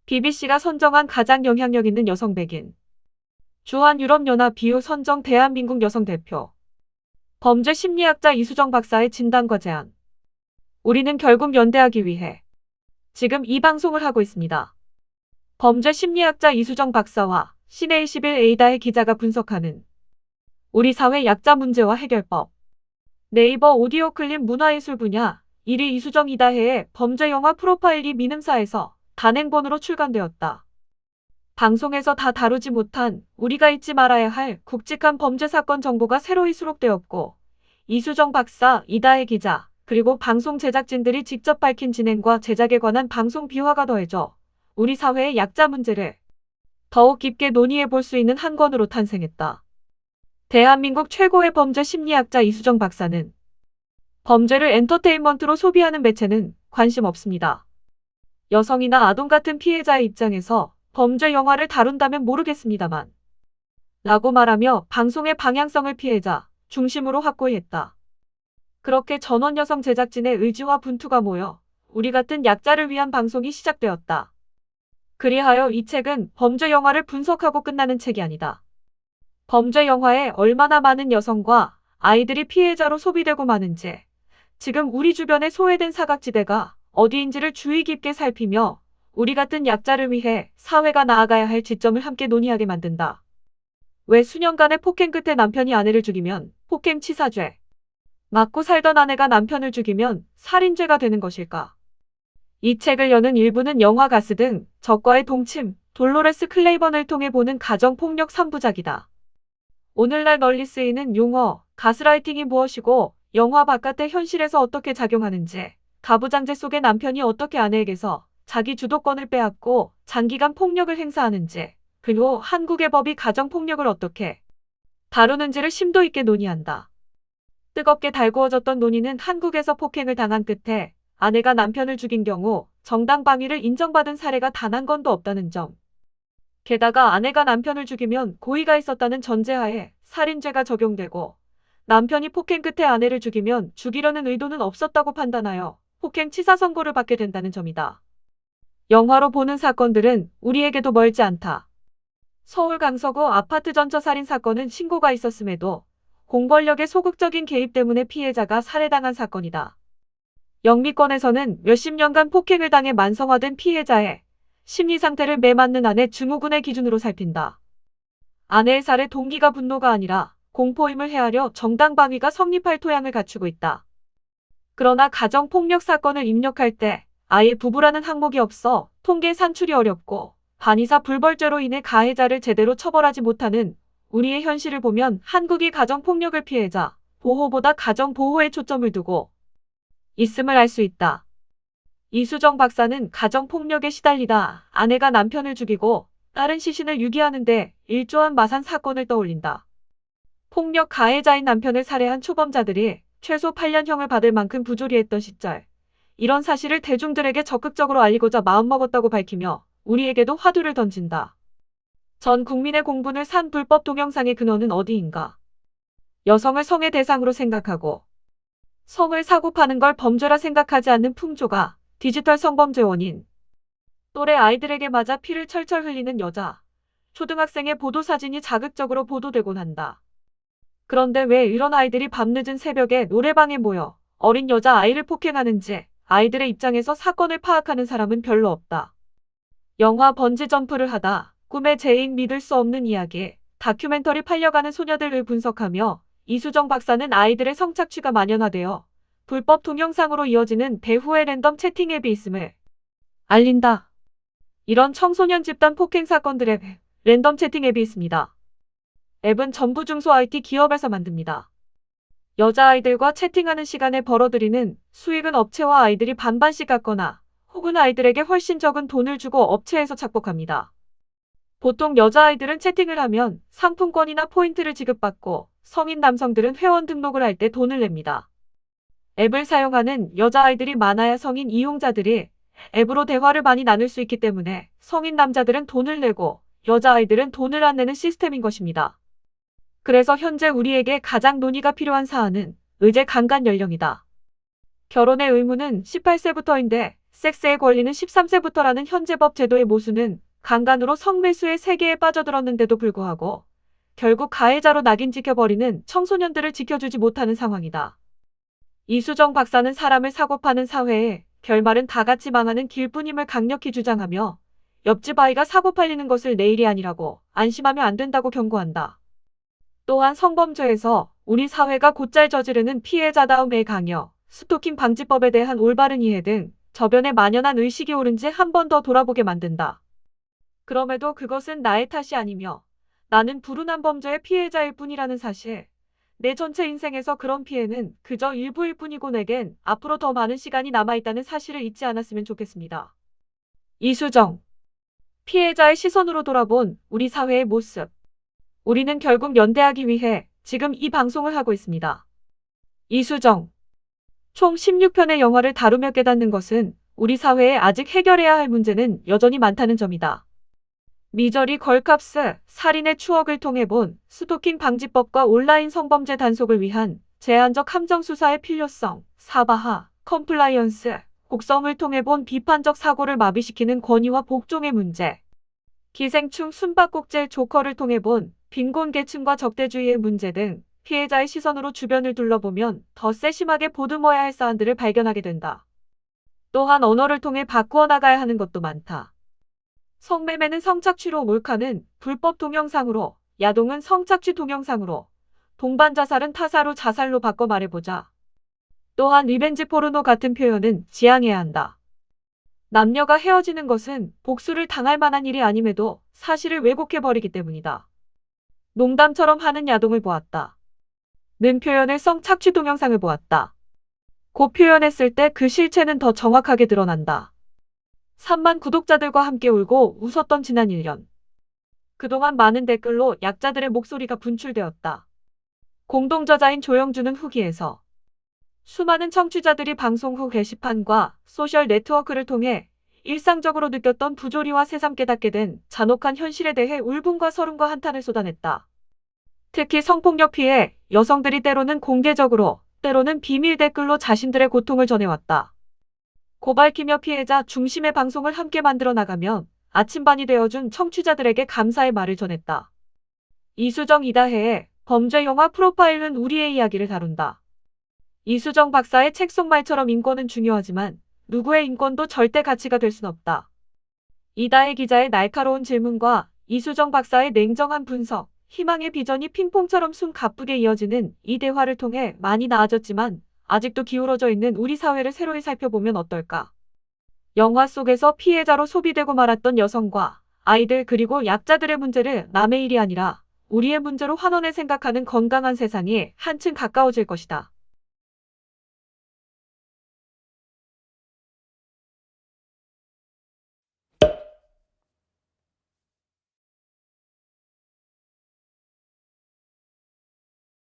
BBC가 선정한 가장 영향력 있는 여성 100인. 주한유럽연합 비유 선정 대한민국 여성 대표. 범죄 심리학자 이수정 박사의 진단과 제안. 우리는 결국 연대하기 위해 지금 이 방송을 하고 있습니다. 범죄 심리학자 이수정 박사와 신의21에이다의 기자가 분석하는 우리 사회 약자 문제와 해결법. 네이버 오디오 클립 문화예술 분야 1위 이수정 이다혜의 범죄 영화 프로파일이 미능사에서 단행본으로 출간되었다. 방송에서 다 다루지 못한 우리가 잊지 말아야 할 굵직한 범죄 사건 정보가 새로이 수록되었고, 이수정 박사, 이다혜 기자, 그리고 방송 제작진들이 직접 밝힌 진행과 제작에 관한 방송 비화가 더해져 우리 사회의 약자 문제를 더욱 깊게 논의해 볼 수 있는 한 권으로 탄생했다. 대한민국 최고의 범죄 심리학자 이수정 박사는 범죄를 엔터테인먼트로 소비하는 매체는 관심 없습니다. 여성이나 아동 같은 피해자의 입장에서 범죄 영화를 다룬다면 모르겠습니다만 라고 말하며 방송의 방향성을 피해자 중심으로 확고히 했다. 그렇게 전원 여성 제작진의 의지와 분투가 모여 우리 같은 약자를 위한 방송이 시작되었다. 그리하여 이 책은 범죄 영화를 분석하고 끝나는 책이 아니다. 범죄 영화에 얼마나 많은 여성과 아이들이 피해자로 소비되고 마는지, 지금 우리 주변의 소외된 사각지대가 어디인지를 주의 깊게 살피며 우리 같은 약자를 위해 사회가 나아가야 할 지점을 함께 논의하게 만든다. 왜 수년간의 폭행 끝에 남편이 아내를 죽이면 폭행치사죄, 맞고 살던 아내가 남편을 죽이면 살인죄가 되는 것일까? 이 책을 여는 일부는 영화 가스 등 적과의 동침, 돌로레스 클레이번을 통해 보는 가정폭력 3부작이다. 오늘날 널리 쓰이는 용어, 가스라이팅이 무엇이고 영화 바깥의 현실에서 어떻게 작용하는지, 가부장제 속의 남편이 어떻게 아내에게서 자기 주도권을 빼앗고 장기간 폭력을 행사하는지, 그리고 한국의 법이 가정폭력을 어떻게 다루는지를 심도 있게 논의한다. 뜨겁게 달구어졌던 논의는 한국에서 폭행을 당한 끝에 아내가 남편을 죽인 경우 정당방위를 인정받은 사례가 단 한 건도 없다는 점. 게다가 아내가 남편을 죽이면 고의가 있었다는 전제하에 살인죄가 적용되고, 남편이 폭행 끝에 아내를 죽이면 죽이려는 의도는 없었다고 판단하여 폭행치사 선고를 받게 된다는 점이다. 영화로 보는 사건들은 우리에게도 멀지 않다. 서울 강서구 아파트 전처 살인 사건은 신고가 있었음에도 공권력의 소극적인 개입 때문에 피해자가 살해당한 사건이다. 영미권에서는 몇십 년간 폭행을 당해 만성화된 피해자의 심리 상태를 매맞는 아내 증후군의 기준으로 살핀다. 아내의 살해 동기가 분노가 아니라 공포임을 헤아려 정당방위가 성립할 토양을 갖추고 있다. 그러나 가정폭력 사건을 입력할 때 아예 부부라는 항목이 없어 통계 산출이 어렵고 반의사 불벌죄로 인해 가해자를 제대로 처벌하지 못하는 우리의 현실을 보면 한국이 가정폭력을 피해자 보호보다 가정보호에 초점을 두고 있음을 알 수 있다. 이수정 박사는 가정폭력에 시달리다 아내가 남편을 죽이고 딸은 시신을 유기하는데 일조한 마산 사건을 떠올린다. 폭력 가해자인 남편을 살해한 초범자들이 최소 8년형을 받을 만큼 부조리했던 시절, 이런 사실을 대중들에게 적극적으로 알리고자 마음먹었다고 밝히며 우리에게도 화두를 던진다. 전 국민의 공분을 산 불법 동영상의 근원은 어디인가? 여성을 성의 대상으로 생각하고 성을 사고 파는 걸 범죄라 생각하지 않는 풍조가 디지털 성범죄 원인. 또래 아이들에게 맞아 피를 철철 흘리는 여자, 초등학생의 보도사진이 자극적으로 보도되곤 한다. 그런데 왜 이런 아이들이 밤늦은 새벽에 노래방에 모여 어린 여자아이를 폭행하는지 아이들의 입장에서 사건을 파악하는 사람은 별로 없다. 영화 번지점프를 하다 꿈의 재인 믿을 수 없는 이야기, 다큐멘터리 팔려가는 소녀들을 분석하며 이수정 박사는 아이들의 성착취가 만연화되어 불법 동영상으로 이어지는 배후의 랜덤 채팅 앱이 있음을 알린다. 이런 청소년 집단 폭행 사건들의 랜덤 채팅 앱이 있습니다. 앱은 전부 중소 IT 기업에서 만듭니다. 여자아이들과 채팅하는 시간에 벌어들이는 수익은 업체와 아이들이 반반씩 갖거나 혹은 아이들에게 훨씬 적은 돈을 주고 업체에서 착복합니다. 보통 여자아이들은 채팅을 하면 상품권이나 포인트를 지급받고 성인 남성들은 회원 등록을 할 때 돈을 냅니다. 앱을 사용하는 여자아이들이 많아야 성인 이용자들이 앱으로 대화를 많이 나눌 수 있기 때문에 성인 남자들은 돈을 내고 여자아이들은 돈을 안 내는 시스템인 것입니다. 그래서 현재 우리에게 가장 논의가 필요한 사안은 의제 강간 연령이다. 결혼의 의무는 18세부터인데 섹스의 권리는 13세부터라는 현재법 제도의 모순은 강간으로 성매수의 세계에 빠져들었는데도 불구하고 결국 가해자로 낙인 찍혀버리는 청소년들을 지켜주지 못하는 상황이다. 이수정 박사는 사람을 사고 파는 사회에 결말은 다 같이 망하는 길뿐임을 강력히 주장하며 옆집 아이가 사고 팔리는 것을 내 일이 아니라고 안심하면 안 된다고 경고한다. 또한 성범죄에서 우리 사회가 곧잘 저지르는 피해자다움의 강요, 스토킹 방지법에 대한 올바른 이해 등 저변에 만연한 의식이 오른지 한 번 더 돌아보게 만든다. 그럼에도 그것은 나의 탓이 아니며 나는 불운한 범죄의 피해자일 뿐이라는 사실, 내 전체 인생에서 그런 피해는 그저 일부일 뿐이고 내겐 앞으로 더 많은 시간이 남아있다는 사실을 잊지 않았으면 좋겠습니다. 이수정. 피해자의 시선으로 돌아본 우리 사회의 모습. 우리는 결국 연대하기 위해 지금 이 방송을 하고 있습니다. 이수정. 총 16편의 영화를 다루며 깨닫는 것은 우리 사회에 아직 해결해야 할 문제는 여전히 많다는 점이다. 미저리 걸캅스, 살인의 추억을 통해 본 스토킹 방지법과 온라인 성범죄 단속을 위한 제한적 함정수사의 필요성, 사바하, 컴플라이언스, 곡성을 통해 본 비판적 사고를 마비시키는 권위와 복종의 문제, 기생충 숨바꼭질 조커를 통해 본 빈곤계층과 적대주의의 문제 등 피해자의 시선으로 주변을 둘러보면 더 세심하게 보듬어야 할 사안들을 발견하게 된다. 또한 언어를 통해 바꾸어 나가야 하는 것도 많다. 성매매는 성착취로, 몰카는 불법 동영상으로, 야동은 성착취 동영상으로, 동반자살은 타사로 자살로 바꿔 말해보자. 또한 리벤지 포르노 같은 표현은 지양해야 한다. 남녀가 헤어지는 것은 복수를 당할 만한 일이 아님에도 사실을 왜곡해버리기 때문이다. 농담처럼 하는 야동을 보았다. 는 표현을 성착취 동영상을 보았다. 고 표현했을 때 그 실체는 더 정확하게 드러난다. 3만 구독자들과 함께 울고 웃었던 지난 1년. 그동안 많은 댓글로 약자들의 목소리가 분출되었다. 공동저자인 조영주는 후기에서 수많은 청취자들이 방송 후 게시판과 소셜 네트워크를 통해 일상적으로 느꼈던 부조리와 새삼 깨닫게 된 잔혹한 현실에 대해 울분과 서름과 한탄을 쏟아냈다. 특히 성폭력 피해 여성들이 때로는 공개적으로, 때로는 비밀 댓글로 자신들의 고통을 전해왔다. 고발키며 피해자 중심의 방송을 함께 만들어 나가면 아침반이 되어준 청취자들에게 감사의 말을 전했다. 이수정 이다혜의 범죄 영화 프로파일은 우리의 이야기를 다룬다. 이수정 박사의 책 속 말처럼 인권은 중요하지만 누구의 인권도 절대 가치가 될 순 없다. 이다혜 기자의 날카로운 질문과 이수정 박사의 냉정한 분석, 희망의 비전이 핑퐁처럼 숨 가쁘게 이어지는 이 대화를 통해 많이 나아졌지만 아직도 기울어져 있는 우리 사회를 새로이 살펴보면 어떨까? 영화 속에서 피해자로 소비되고 말았던 여성과 아이들 그리고 약자들의 문제를 남의 일이 아니라 우리의 문제로 환원해 생각하는 건강한 세상이 한층 가까워질 것이다.